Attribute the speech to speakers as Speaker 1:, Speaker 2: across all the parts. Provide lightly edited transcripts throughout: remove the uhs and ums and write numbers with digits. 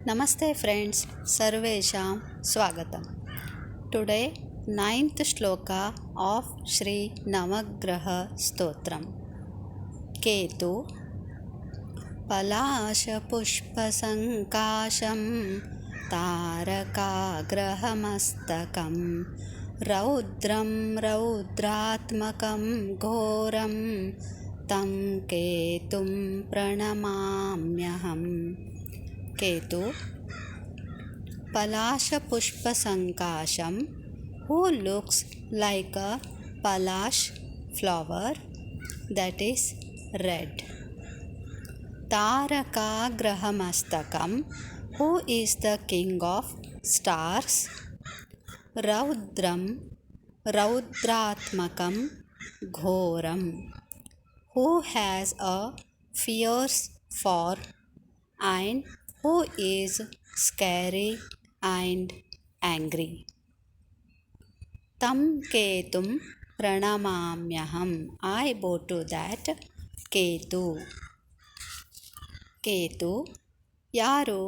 Speaker 1: ನಮಸ್ತೆ friends, ಸರ್ವೇಷಾಂ ಸ್ವಾಗತಂ. Today 9th ಶ್ಲೋಕ of Shri ನವಗ್ರಹ ಸ್ತೋತ್ರಂ. ಕೇತು ಪಲಾಶಪುಷ್ಪಸಂಕಾಶಂ ತಾರಕಾಗ್ರಹಮಸ್ತಕಂ ರೌದ್ರಂ ರೌದ್ರಾತ್ಮಕಂ ಘೋರಂ ತಂ ಕೇತುಂ ಪ್ರಣಮಾಮ್ಯಹಂ. Ketu Palashapushpasankasham, who looks like a palash flower that is red. Tarakagrahamastakam, who is the king of stars. Raudram Raudratmakam Ghoram, who has a fierce form and who is scary and angry. Tam Ketum Pranamamyaham, I bow to that Ketu. Ketu ಯಾರು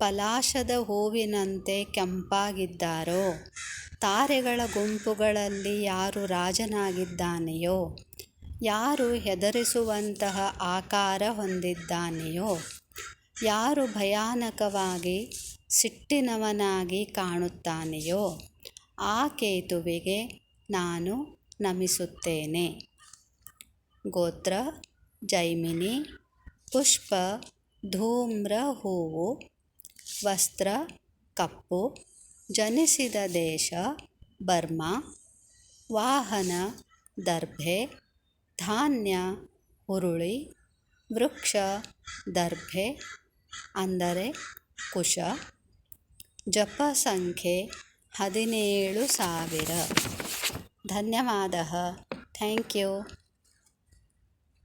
Speaker 1: ಪಲಾಶದ ಹೂವಿನಂತೆ ಕೆಂಪಾಗಿದ್ದಾರೋ, ತಾರೆಗಳ ಗುಂಪುಗಳಲ್ಲಿ ಯಾರು ರಾಜನಾಗಿದ್ದಾನೆಯೋ, ಯಾರು ಹೆದರಿಸುವಂತಹ ಆಕಾರ ಹೊಂದಿದ್ದಾನೆಯೋ, ಯಾರು ಭಯಾನಕವಾಗಿ ಸಿಟ್ಟಿನವನಾಗಿ ಕಾಣುತ್ತಾನೆಯೋ ಆ ಕೇತುವಿಗೆ ನಾನು ನಮಿಸುತ್ತೇನೆ. ಗೋತ್ರ ಜೈಮಿನಿ, ಪುಷ್ಪ ಧೂಮ್ರ ಹೂವು, ವಸ್ತ್ರ ಕಪ್ಪು, ಜನಿಸಿದ ದೇಶ ಬರ್ಮಾ, ವಾಹನ ದರ್ಭೆ, ಧಾನ್ಯ ಹುರುಳಿ, ವೃಕ್ಷ ದರ್ಭೆ ಅಂದರೆ ಕುಶ, ಜಪ ಸಂಖ್ಯೆ 17,000. ಧನ್ಯವಾದ. Thank you.